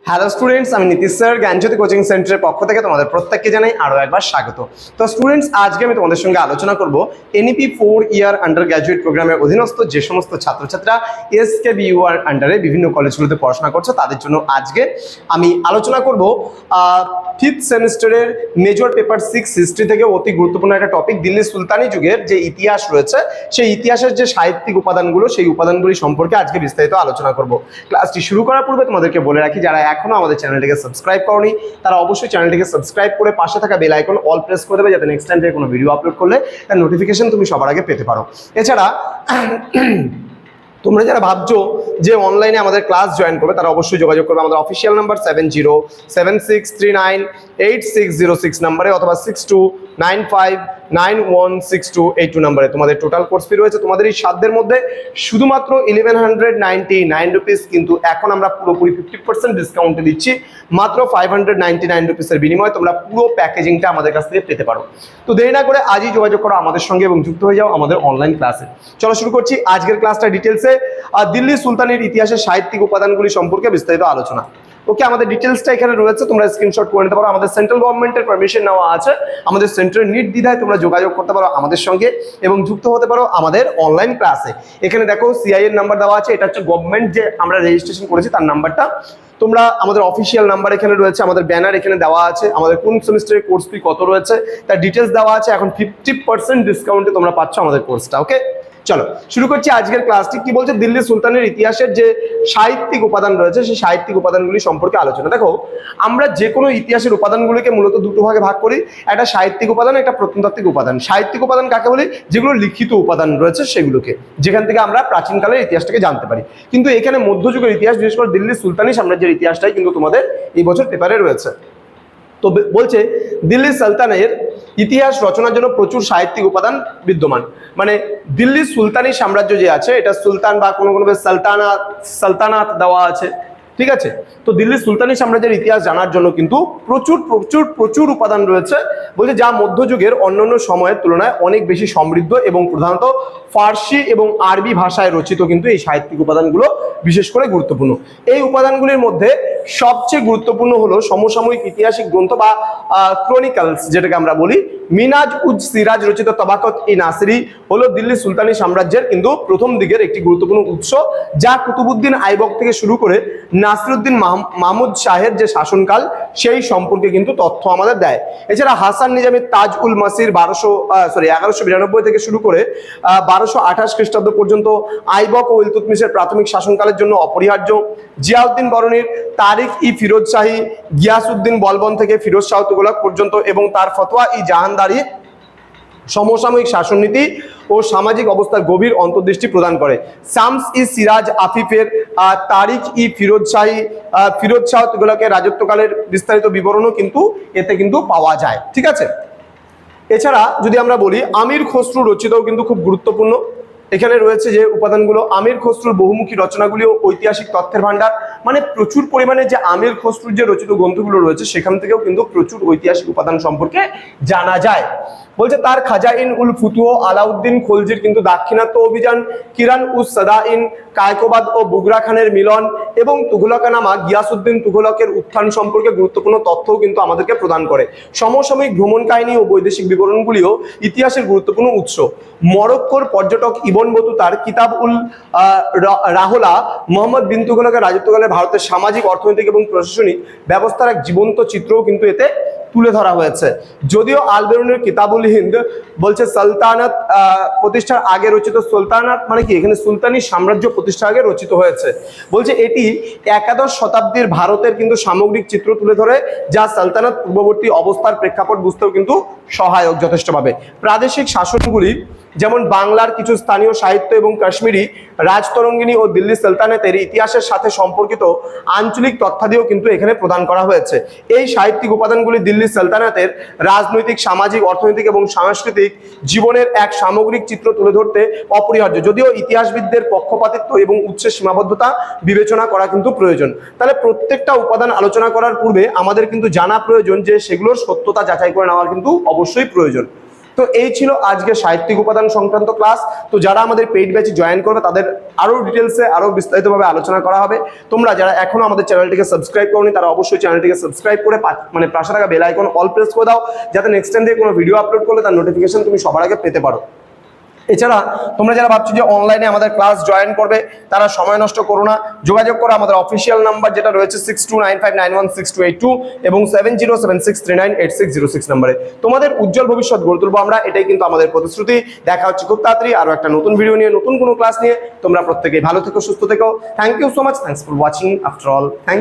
Hello students, আমি Nitish sir জ্ঞানজ্যোতি coaching সেন্টারের পক্ষ থেকে তোমাদের প্রত্যেককে জানাই আরও একবার স্বাগত। তো স্টুডেন্টস, আজকে আমি তোমাদের সঙ্গে আলোচনা করব এনইপি 4 ইয়ার আন্ডার গ্র্যাজুয়েট প্রোগ্রামের অধীনস্থ যে সমস্ত ছাত্রছাত্রীরা এসকেবিইউআর আন্ডারে বিভিন্ন কলেজগুলোতে পড়াশোনা করছে তাদের জন্য আজকে আমি আলোচনা করব ফিফথ সেমিস্টারের মেজর পেপার 6 হিস্ট্রি থেকে অতি গুরুত্বপূর্ণ একটা টপিক, দিল্লি সুলতানি যুগের যে ইতিহাস রয়েছে সেই ইতিহাসের যে সাহিত্যিক উপাদানগুলো সেই উপাদানগুলি সম্পর্কে আজকে বিস্তারিত আলোচনা করব। ক্লাসটি শুরু করার পূর্বে তোমাদেরকে বলে রাখি, যারা এখনো আমাদের চ্যানেলটিকে সাবস্ক্রাইব করনি তারা অবশ্যই চ্যানেলটিকে সাবস্ক্রাইব করে পাশে থাকা বেল আইকন অল প্রেস করে দেবে, যাতে নেক্সট টাইম থেকে কোনো ভিডিও আপলোড করলে তার নোটিফিকেশন তুমি সবার আগে পেতে পারো। এছাড়া তোমরা যারা ভাবছো যে অনলাইনে আমাদের ক্লাস জয়েন করবে তারা অবশ্যই যোগাযোগ করবে আমাদের অফিসিয়াল নাম্বার 7076398606 নাম্বারে অথবা 6295916282 নাম্বারে। তোমাদের টোটাল কোর্স ফি রয়েছে তোমাদের এই সাধ্যের মধ্যে শুধুমাত্র 1199 রুপিস, কিন্তু এখন আমরা পুরোপুরি 50% ডিসকাউন্টে দিচ্ছি। মাত্র 599 রুপিসের বিনিময়ে তোমরা পুরো প্যাকেজিংটা আমাদের কাছ থেকে পেতে পারো। তো দেরি না করে আজই যোগাযোগ করো আমাদের সঙ্গে এবং যুক্ত হয়ে যাও আমাদের অনলাইন ক্লাসে। চলো শুরু করছি আজকের ক্লাসটা ডিটেলসে। দিল্লি সুলতানের ইতিহাসের সাহিত্যিক উপাদানগুলি সম্পর্কে বিস্তারিত আলোচনা। ওকে, আমাদের ডিটেলসটা এখানে রয়েছে, তোমরা স্ক্রিনশট করে নিতে পারো। আমাদের সেন্ট্রাল গভর্নমেন্টের পারমিশন নেওয়া আছে, আমাদের সেন্টারের নির্দ্বিধায় তোমরা যোগাযোগ করতে পারো আমাদের সঙ্গে এবং যুক্ত হতে পারো আমাদের অনলাইন ক্লাসে। এখানে দেখো সিআই এর নাম্বার দেওয়া আছে, এটা হচ্ছে গভর্নমেন্ট যে আমরা রেজিস্ট্রেশন করেছি তার নাম্বারটা। তোমরা আমাদের অফিসিয়াল নাম্বার এখানে রয়েছে, আমাদের ব্যানার এখানে দেওয়া আছে, আমাদের কোন সেমিস্টারের কোর্স ফি কত রয়েছে তার ডিটেলস দেওয়া আছে। এখন 50% ডিসকাউন্টে তোমরা পাচ্ছ আমাদের কোর্সটা। ওকে, চলো শুরু করছি আজকের ক্লাসটি। কি বলছে, দিল্লি সুলতানের ইতিহাসের যে সাহিত্যিক উপাদান রয়েছে সেই সাহিত্যিক উপাদানগুলি সম্পর্কে আলোচনা। দেখো, আমরা যে কোনো ইতিহাসের উপাদানগুলিকে মূলত দুটো ভাগে ভাগ করি, একটা সাহিত্যিক উপাদান, একটা প্রত্নতাত্ত্বিক উপাদান। সাহিত্যিক উপাদান কাকে বলি? যেগুলো লিখিত উপাদান রয়েছে সেগুলোকে, যেখান থেকে আমরা প্রাচীনকালের ইতিহাসটাকে জানতে পারি। কিন্তু এখানে মধ্যযুগের ইতিহাস, বিশেষ করে দিল্লি সুলতানি সাম্রাজ্যের ইতিহাসটাই কিন্তু তোমাদের এই বছর পেপারে রয়েছে। তো বলছে দিল্লি সুলতানের ইতিহাস রচনার জন্য প্রচুর সাহিত্যিক উপাদান বিদ্যমান। মানে দিল্লি সুলতানি সাম্রাজ্য যে আছে এটা সুলতান বা কোনো কোনো সালতানাত দেওয়া আছে, ঠিক আছে। তো দিল্লি সুলতানি সাম্রাজ্যের ইতিহাস জানার জন্য কিন্তু প্রচুর প্রচুর প্রচুর উপাদান রয়েছে। বলছে যা মধ্যযুগের অন্যান্য সময়ের তুলনায় অনেক বেশি সমৃদ্ধ এবং প্রধানত ফার্সি এবং আরবি ভাষায় রচিত কিন্তু এই সাহিত্যিক উপাদানগুলো বিশেষ করে গুরুত্বপূর্ণ। এই উপাদানগুলির মধ্যে সবচেয়ে গুরুত্বপূর্ণ হলো সমসাময়িক ঐতিহাসিক গ্রন্থ বা ক্রনিক্যালস, যেটাকে আমরা বলি। মিনাজ উজ সিরাজ রচিত তবাকত ই নাসিরি হলো দিল্লি সুলতানি সাম্রাজ্যের কিন্তু প্রথম দিকের একটি গুরুত্বপূর্ণ উৎস, যা কুতুবুদ্দিন আইবক থেকে শুরু করে নাসিরুদ্দিন মাহমুদ শাহের যে শাসনকাল সেই সম্পর্কে কিন্তু তথ্য আমাদের দেয়। এছাড়া হাসান নিজামের তাজ উল মাসির 1192 থেকে শুরু করে 1228 খ্রিস্টাব্দ পর্যন্ত আইবক ও ইলতুৎমিশের প্রাথমিক শাসনকালের জন্য অপরিহার্য। জিয়াউদ্দিন বরনির তারিখ ই ফিরোজ শাহী, গিয়াসউদ্দিন বলবন থেকে ফিরোজ শাহ তুগলক পর্যন্ত এবং তার ফতোয়া ই জাহানদারি সমসাময়িক শাসননীতি ও সামাজিক অবস্থার গভীর অন্তর্দৃষ্টি প্রদান করে। শামস ই সিরাজ আফিফের তারিখ ই ফিরোজ শাহ তুগলকের রাজত্বকালের বিস্তারিত বিবরণও কিন্তু এতে কিন্তু পাওয়া যায়, ঠিক আছে। এছাড়া যদি আমরা বলি আমির খসরু রচিতও কিন্তু খুব গুরুত্বপূর্ণ। এখানে রয়েছে যে উপাদানগুলো, আমির খসরুর বহুমুখী রচনাগুলিও ঐতিহাসিক তথ্যের ভান্ডার। মানে প্রচুর পরিমাণে যে আমির খসরুর যে রচিত গ্রন্থগুলো রয়েছে সেখান থেকেও কিন্তু প্রচুর ঐতিহাসিক উপাদান সম্পর্কে জানা যায়। বলছে তার খাজাইন উল ফুতুহ, আলাউদ্দিন খলজির কিন্তু দাক্ষিণাত্য অভিযান, কিরান উস সাদাইন, কায়কোবাদ ও বুগরা খানের মিলন এবং তুঘলকানামা গিয়াসউদ্দিন তুঘলকের উত্থান সম্পর্কে গুরুত্বপূর্ণ তথ্যও কিন্তু আমাদেরকে প্রদান করে। সমসাময়িক ভ্রমণ কাহিনী ও বৈদেশিক বিবরণগুলিও ইতিহাসের গুরুত্বপূর্ণ উৎস। মরক্কোর পর্যটক ইবন বতুতার কিতাব উল রাহলা মোহাম্মদ বিন তুঘলকের রাজত্বকালে ভারতের সামাজিক, অর্থনৈতিক এবং প্রশাসনিক ব্যবস্থার এক জীবন্ত চিত্রও কিন্তু এতে তুলে ধরা হয়েছে। যদিও আল বেরুনির কিতাবুল হিন্দ বলছে সালতানাত প্রতিষ্ঠার আগে রচিত, সুলতানাত মানে কি, এখানে সুলতানি সাম্রাজ্য প্রতিষ্ঠার আগে রচিত হয়েছে। বলছে এটি একাদশ শতাব্দীর ভারতের কিন্তু সামগ্রিক চিত্র তুলে ধরে, যা সালতানাত পূর্ববর্তী অবস্থার প্রেক্ষাপট বুঝতেও কিন্তু সহায়ক যথেষ্টভাবে। প্রাদেশিক শাসনগুলি যেমন বাংলার কিছু স্থানীয় সাহিত্য এবং কাশ্মীরি রাজতরঙ্গিনী ও দিল্লি সালতানাতের ইতিহাসের সাথে সম্পর্কিত আঞ্চলিক তথ্যাদিও কিন্তু এখানে প্রদান করা হয়েছে। এই সাহিত্যিক উপাদানগুলি দিল্লি সালতানাতের রাজনৈতিক, সামাজিক, অর্থনৈতিক এবং সাংস্কৃতিক জীবনের এক সামগ্রিক চিত্র তুলে ধরতে অপরিহার্য। যদিও ইতিহাসবিদদের পক্ষপাতিত্ব এবং উৎসের সীমাবদ্ধতা বিবেচনা করা কিন্তু প্রয়োজন। তাহলে প্রত্যেকটা উপাদান আলোচনা করার পূর্বে আমাদের কিন্তু জানা প্রয়োজন যে সেগুলোর সত্যতা যাচাই করে নেওয়ার কিন্তু অবশ্যই প্রয়োজন। তো এই ছিল আজকে সাহিত্যিক উপাদান সংক্রান্ত ক্লাস। তো যারা আমাদের পেইড ব্যাচে জয়েন করবে তাদের আরো ডিটেলসে আরো বিস্তারিতভাবে আলোচনা করা হবে। তোমরা যারা এখনো আমাদের চ্যানেলটিকে সাবস্ক্রাইব করোনি তারা অবশ্যই চ্যানেলটিকে সাবস্ক্রাইব করে মানে পাশে থাকা বেল আইকন অল প্রেস করে দাও, যাতে নেক্সট টাইম থেকে কোনো ভিডিও আপলোড করলে তার নোটিফিকেশন তুমি সবার আগে পেতে পারো। এছাড়া তোমরা যারা ভাবছো যে অনলাইনে আমাদের ক্লাস জয়েন করবে তারা সময় নষ্ট করো না, যোগাযোগ করো আমাদের অফিসিয়াল নাম্বার যেটা রয়েছে 6295916282 এবং 7076398606 নম্বরে। তোমাদের উজ্জ্বল ভবিষ্যৎ গড়ে তুলবো আমরা, এটাই কিন্তু আমাদের প্রতিশ্রুতি। দেখা হচ্ছে খুব তাড়াতাড়ি আরো একটা নতুন ভিডিও নিয়ে, নতুন কোনো ক্লাস নিয়ে। তোমরা প্রত্যেকেই ভালো থেকো, সুস্থ থেকো। Thank you so much, thanks for watching after all. Thank